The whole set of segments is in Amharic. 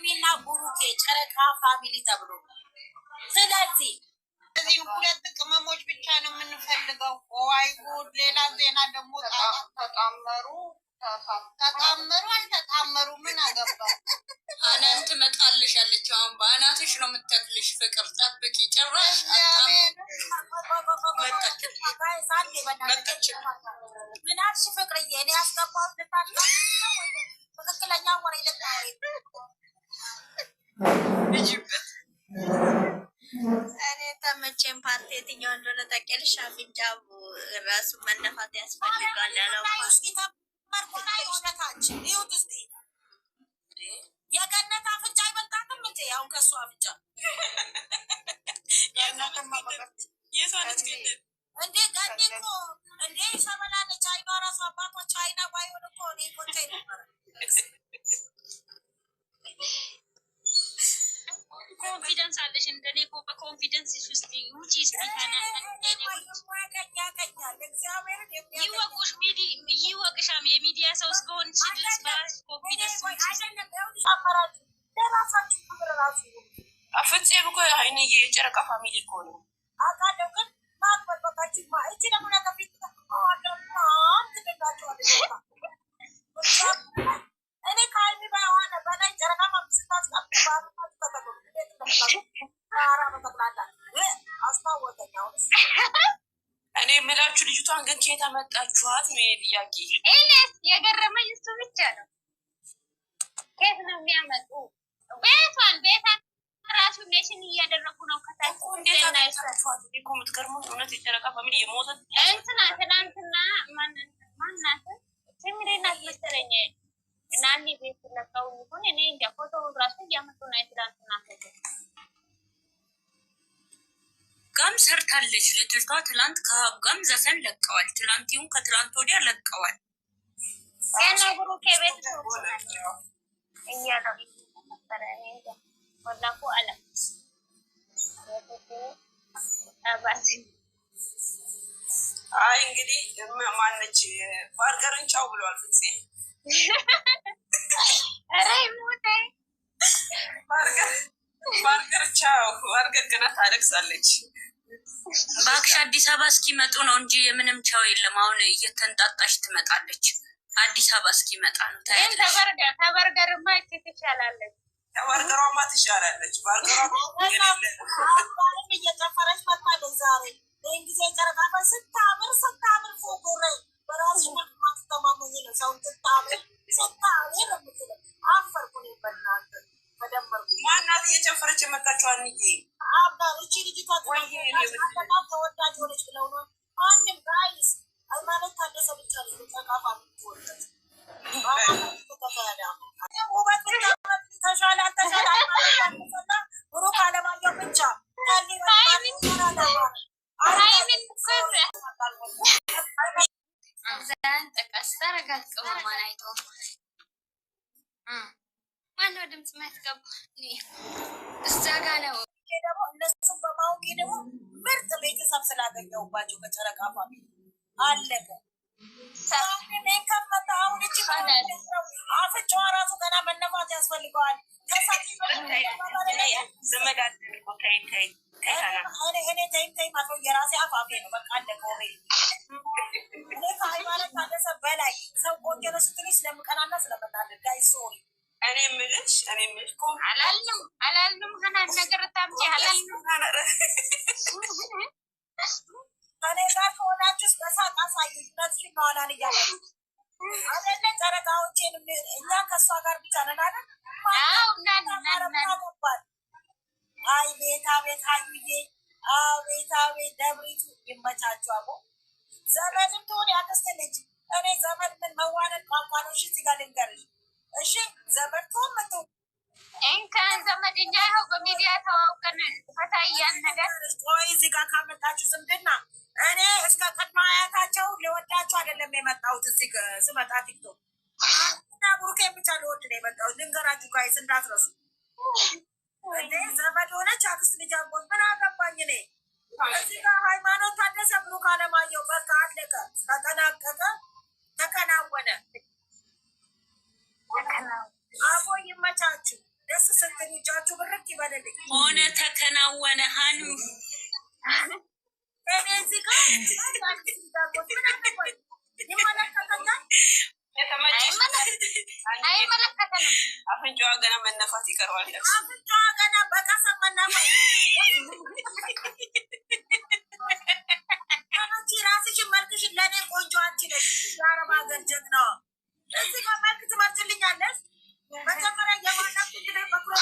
ሃይሚና ብሩኬ ጨረቃ ፋሚሊ ተብሎ ስለዚህ እዚህ ሁለት ቅመሞች ብቻ ነው የምንፈልገው። ዋይ ጉድ! ሌላ ዜና ደግሞ ተጣመሩ አልተጣመሩ ምን አገባ? አናን ትመጣልሻለች። አሁን በአናትሽ ነው የምትተክልሽ። ፍቅር ጠብቂ። ጭራሽ መጣች። ምን አልሽ ፍቅርዬ? እኔ ያስገባሁት ትክክለኛ ወሬ ልጅበት እኔ ተመቼን ፓርቲ የትኛው እንደሆነ ታውቂያለሽ? አፍንጫ ራሱ መነፋት ያስፈልጋል ያለው የገነት አፍንጫ አይበልጣትም እንዴ? አሁን ከሱ አፍንጫ እንዴ ገኒ እኮ እንዴ ሸበላለች። አይኗ ራሱ አባቶች አይና ባይሆን እኮ እኔ ቆንጆ ነበር። ኮንፊደንስ አለሽ እንደኔ እኮ በኮንፊደንስ ውስጥ ውጪ ስቲካና ይወቁሽ ሚዲ ይወቅሻም የሚዲያ ሰው እስከሆን ድረስ በራስ ኮንፊደንስ ፍፄም እኮ አይኔ የጨረቃ ፋሚሊ እኮ ነው አውቃለሁ። ግን ማጥበቃችሁ እቺ ደግሞ ለከፊት እኔ ከአይሚ በሆነ በላይ ጨረቃ እኔ የምላችሁ ልጅቷን ግን ኬት አመጣችኋት ነው ጥያቄ። እኔስ የገረመኝ እሱ ብቻ ነው። ኬት ነው የሚያመጡ? ቤቷን ራሱ ሜሽን እያደረጉ ነው ከታች። እንዴት አመጣችኋት? እኮ የምትገርመው እውነት የጨረቃ ፋሚሊ የሞተ እንትና ትናንትና ማናት ትምሬናት መሰለኝ ናኒ ቤት ለቀው ይሁን እኔ እንደ ፎቶ ራሱ እያመጡ ነው። ትናንትና ጋም ሰርታለች ልጅቷ። ትላንት ከጋም ዘፈን ለቀዋል። ትላንት ይሁን ከትላንት ወዲያ ለቀዋል። ያና ብሩኬ ቤት ነው እያለው ነበር። እኔ እንደ ወላኩ አለ አይ እንግዲህ ማነች ባርገርን ቻው ብለዋል ፍፄ። ኧረ ይሞቴ ባርገር ቻው። ባርገር ገና ታለቅሳለች። እባክሽ አዲስ አበባ እስኪመጡ ነው እንጂ የምንም ቻው የለም። አሁን እየተንጣጣች ትመጣለች። አዲስ አበባ እስኪመጣ ነው ታያለሽ። ተበርገርማ ትሻላለች። ተበርገሯማ ትሻላለች። ባርገሯ እየጨፈረች መታለች ዛሬ። ይህን ጊዜ ጨረቃ ስታምር ፎጎረ በራሱ መቅማት ተማመኝ ነው ሰው ስታምር የምትለው አፈርኩ ነው በናንተ ተደመርኩ። ማናት እየጨፈረች የመጣችው? አንዬ እቺ ልጅቷ ተወዳጅ ሆነች ብለው ነው። ማንም ጋይስ ሃይማኖት ታደሰ ብቻ ነው ተቃፋ ምትወደት ውበት ተሻለ ብሩክ አለማየሁ ብቻ ማነው ድምፅ ማያስገባ እዛ ጋ ነው። ደግሞ እነሱም በማወቄ ደግሞ ምርጥ ቤተሰብ ስላገኘሁባቸው ከጨረቃ ፋሚሊ አለቀ። ከመጣ አሁን እቺ አፍንጫዋ ራሱ ገና መነፋት ያስፈልገዋል። እኔ ተይም አቶ የራሴ አፋፌ ነው በቃ አለቀ። እኔ ከሃይማኖት ታደሰ በላይ ሰው ቆንጆ ነው ስትልኝ ስለምቀናና ስለመናደድ ጋይ ሶሪ እኔ የምልሽ አላልንም ሀናን ነገር ታምጪ አላልንም። ከኔ ጋር ከሆናችሁስ በሳቅ አሳዩ። እውነትሽን ነው አላን እያለ አይደለ? ጨረቃዎቼን እኛ ከእሷ ጋር ብቻ ነን አይደል? አይ ቤት አቤት ሀዩዬ አቤት አቤት ደብሪቱ ይመቻችሁ። አቦ ዘመድም ትሆን ያክስት ልጅ እኔ ዘመድ ምን መዋደድ ቋንቋ ነው። እሺ እዚህ ጋር ልንገርሽ እሺ ዘመድ ትሆን መቶ እንከን ዘመድኛ ይኸው በሚዲያ ተዋውቀን ፈታ እያን ነገር ቆይ እዚህ ጋር ካመጣችሁ ዝምድና እኔ እስከ ቅድመ አያታቸው ልወዳችሁ አይደለም የመጣሁት። እዚህ ስመጣ ቲክቶክ እና ብሩኬን ብቻ ልወድ ነው የመጣሁት። ልንገራችሁ ጋይስ እንዳትረሱ። እንዴ ዘመድ ሆነች አክስት ልጅ አጎት ምን አገባኝ እኔ። እዚህ ጋር ሃይማኖት ታደሰ ብሩክ አለማየሁ በቃ አለቀ፣ ተጠናቀቀ፣ ተከናወነ። አቦ ይመቻችሁ። ደስ እጃችሁ ብርክ ይበልልኝ። ሆነ ተከናወነ ሀኑ እኔ እዚህ ጋር ይመለከተኛል። አይመለከተንም። አፍንጫዋ ገና መነፋት ይቀርባል። አፍንጫዋ ገና በቀሰም መነፋት ራስሽን መልክሽን ለእኔ ቆንጆ አንቺ ነሽ። የአረብ ሀገር ጀግና እዚህ ጋር መልክ ትመርጭልኛለሽ። መጀመሪያ የማናት እንግዲህ በክሮ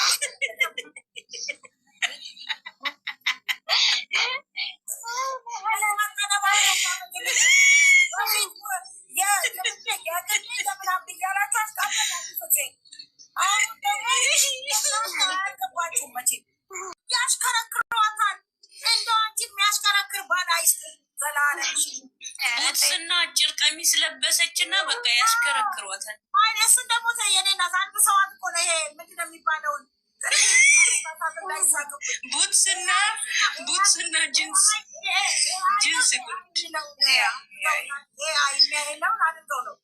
ያሽከረክሯታል። እንደው አንቺ የሚያሽከረክር ባል አይስጥ ዘላለምሽ። ቡትስና አጭር ቀሚስ ለበሰችና በቃ ያሽከረክሯታል። አይ እሱን ደግሞ የኔ ናት። አንድ ሰዋት እኮ ነው ይሄ ምንድን ነው የሚባለውን ቡትስና ጅንስ የሚያሄለውን አድርገው ነው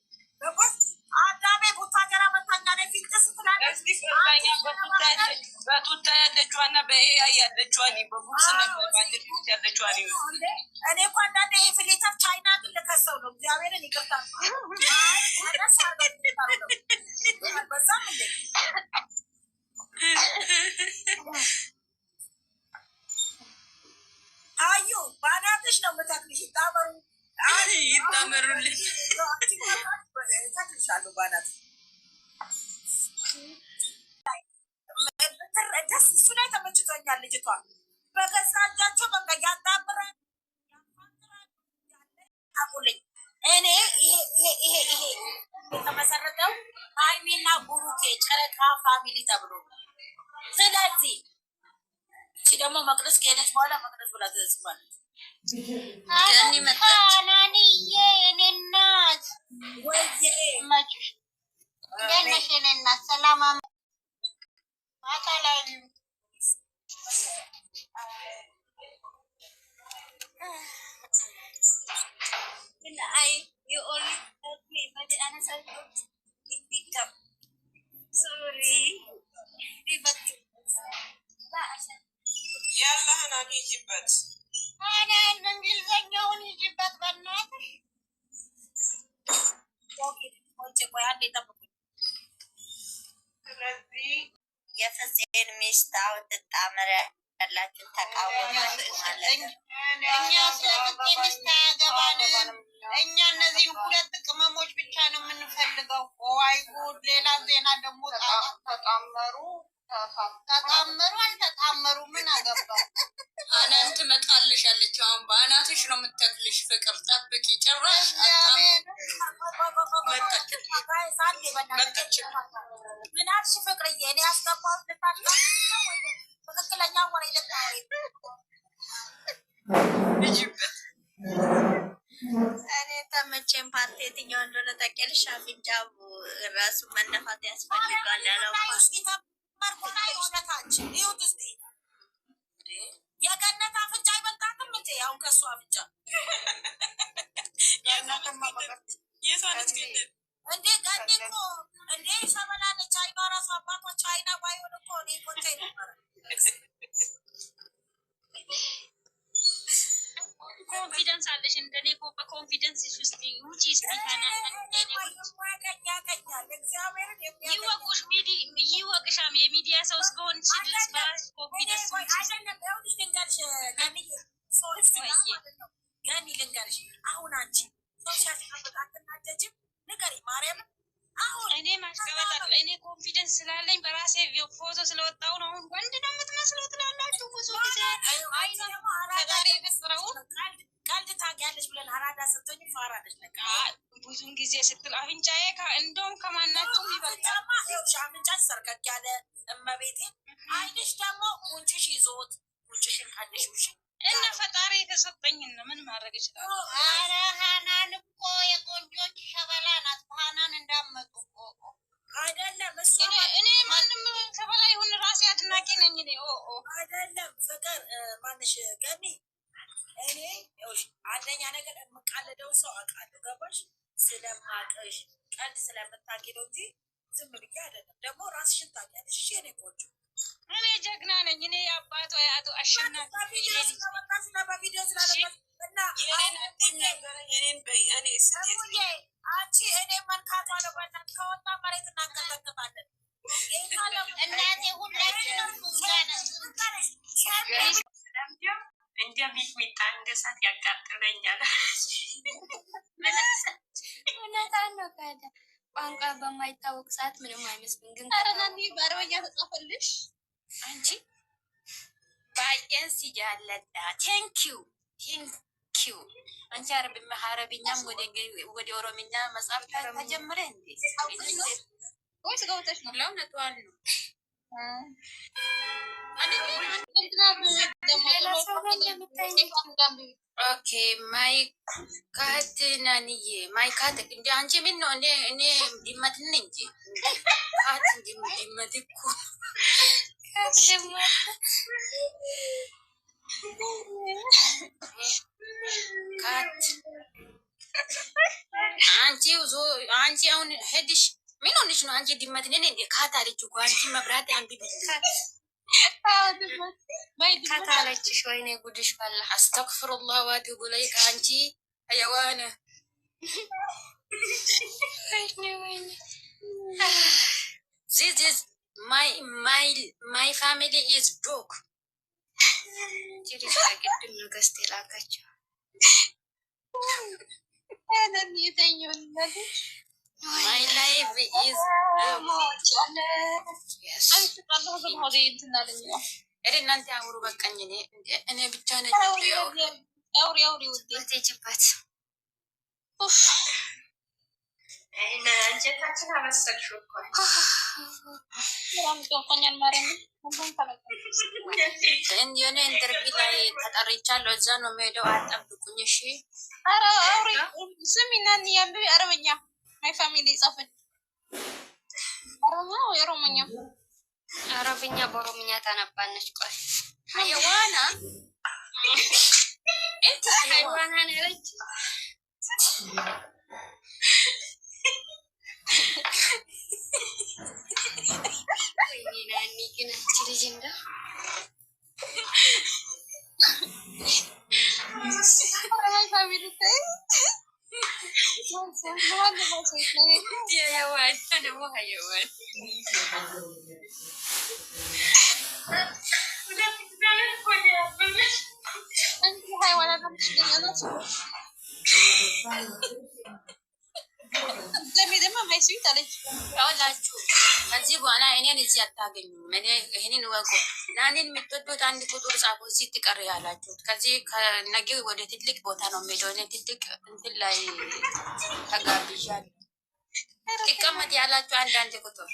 አዳሜ ቡታጀራ መታኛ ላይ ፊልጥ ስትላለች በቱታ ያለችዋና በኤያ ያለችዋን በቡትስና ያለችዋን እኔ እኮ አንዳንድ ይሄ ፍሌተር ቻይና ግን ልከሰው ነው። እግዚአብሔርን ይቅርታ በዛም እንዴ አዩ ባናትሽ ነው የምተክልሽ። ይታመሩልን ተክልሻለሁ ባናት ደስ እሱ ላይ ተመችቶኛል። ልጅቷ በገዛ እጃቸው በቃ ያጣምራል ያፋቅራል። እኔ ይሄ የተመሰረተው ሀይሚና ቡሩኬ ጨረቃ ፋሚሊ ተብሎ ስለዚህ እቺ ደግሞ መቅደስ ከሄደች በኋላ መቅደስ ብላ ትጽፋለች። ናንዬ የኔ እናት ወይዬ መችሽ ገነሽ የኔ እናት ሰላም ማታ ላይ ያለህን ይጅበት እንግሊዘኛውን ይጅበት በእናትሽ። ስለዚህ የፍፄን ሚስት አሁን ትጣመረ ያላችሁ ተቃወሙ ማለት ነው። እኛ ስለፍፄ ሚስት አያገባንም። እኛ እነዚህን ሁለት ቅመሞች ብቻ ነው የምንፈልገው። ዋይ ጉድ! ሌላ ዜና ደግሞ ተጣመሩ አልተጣመሩ ምን አገባው? አናን ትመጣልሽ ያለች አሁን በአናትሽ ነው የምትተክልሽ። ፍቅር ጠብቂ። ጭራሽ ምናልሽ ፍቅርዬ እኔ ያስገባው ልታል ትክክለኛ ወሬ ልጅበት እኔ ተመቼን ፓርቲ የትኛው እንደሆነ ታውቂያለሽ? አፍንጫ ራሱ መነፋት ያስፈልጋል ያለው የገነት አፍንጫ አይበልጣትም እንዴ? አሁን ከሱ አፍንጫ እንዴ ገኒ እኮ እንዴ ሸበላለች። አይኗ ራሱ አባቶች አይና ባይሆን እኮ እኔ ቆንጆ ነበረ። ኮንፊደንስ አለሽ እንደኔ እኮ በኮንፊደንስ ውስጥ ውጪ ይወቁሽ ይወቅሻም የሚዲያ ሰው እስከሆን ድረስ በራስሽ ኮንፊደንስ ገኒ ልንገርሽ፣ አሁን አንቺ ሰው ሲያስቀምጥ አትናደጅም? ንገሪ ማርያምን። አሁን እኔ ማስቀበጣል እኔ ኮንፊደንስ ስላለኝ በራሴ ፎቶ ስለወጣው ነው። አሁን ወንድ ነው የምትመስለው ትላላችሁ ብዙ ጊዜ ቀልድ ታውቂያለሽ ብለን አራዳ ሰጥቶኝ ፋራለች። በቃ ብዙን ጊዜ ስትል አፍንጫዬ እንደውም ከማናቸውም ይበልጣል። አፍንጫሽ ሰርቀቅ ያለ እመቤቴ፣ አይንሽ ደግሞ ጉንጭሽ ይዞት ጉንጭሽን ቀንሽ ውሽ እና ፈጣሪ የተሰጠኝን ምን ማድረግ ይችላል? ኧረ ሀናን እኮ የቆንጆች ሸበላ ናት። ሀናን እንዳመጡ እኮ አይደለም እሱ እኔ ማንም ሸበላ ይሁን ራሴ አድናቂ ነኝ። እኔ አይደለም ፍቅር ማንሽ ገኒ እኔ አንደኛ ነገር የምቃለደው ሰው አውቃለሁ። ገባሽ? ስለማቅሽ ቀልድ ስለምታውቂ ነው እንጂ ዝም ብዬ አይደለም። ደግሞ ራስሽን ታውቂያለሽ። እሺ የእኔ ቆንጆ እኔ ጀግና ነኝ። እኔ የአባቶ የአቶ አሸናፊ አንቺ እኔ መንካቷ ለባላት ከወጣ መሬት እናንቀጠቅጣለን። እናቴ ሁላችንም እንደ ሚጥሚጣ እንደ እሳት ያቃጥለኛል። እውነታን ነው። ካደ ቋንቋ በማይታወቅ ሰዓት ምንም አይመስልም። ግን አረናኒ በአረበኛ ተጻፈልሽ አንቺ ባየንስ ያለዳ ቴንኪዩ ቴንኪዩ። አንቺ አረብኛም ወደ ኦሮምኛ መጽሐፍ ተጀመረ እንዴ? ወይስ ገብተሽ ነው? ለእውነቷን ነው። ኦኬ ማይካት ናንዬ ማይካት እንደ አንቺ ምን ነው? እኔ ድመት ነኝ እንጂ ካት ድመት እኮ ካት አንቺ አሁን ሄድሽ ምን ሆነሽ ነው? አንቺ ድመት ነን እንዴ? ካት አለች እኮ አንቺ መብራት አንቢ ካት አለችሽ። ወይኔ ጉድሽ ፈላ። አስተግፍሩላህ ወአቱቡ ኢለይህ። አንቺ ሐይዋን ወይኔ ዚስ ማይ ፋሚሊ ኢዝ ዶግ ጅሪስ ቅድም ነው ገዝታ የላከችው My life is እናንተ አውሩ በቃኝ። እኔ ብቻ ነኝ በት አንጀታችን አበሰልሽው እኮ የሆነ ኢንተርቪው ላይ ተጠርቻለሁ። እዛ ነው የምሄደው። አጠብቁኝ እሺ። ስሚ ናኒ ያንብቢ አረበኛ ማይ ፋሚሊ ጻፈች። አረበኛ ወይ ኦሮሞኛ? አረብኛ በኦሮምኛ ታነባነች። ቆይ ሀይዋና እንት ሀይዋና ነች። ናኒ ግን አንቺ ልጅ እንደ ማይ ፋሚሊ ታይ ያውላችሁ ከዚህ በኋላ እኔን እዚህ አታገኙም። ይህንን ወቁ። ናኒን የምትወዱት አንድ ቁጥር ጻፉ። እዚህ ትቀር ያላችሁት ከዚህ ከነገ ወደ ትልቅ ቦታ ነው የሚሄደው። እኔ ትልቅ እንትን ላይ ተጋብዣለሁ። ትቀመጥ ያላችሁ አንዳንድ ቁጥር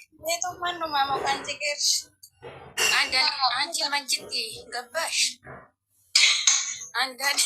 አንቺ መንጭት ገባሽ አንዳንድ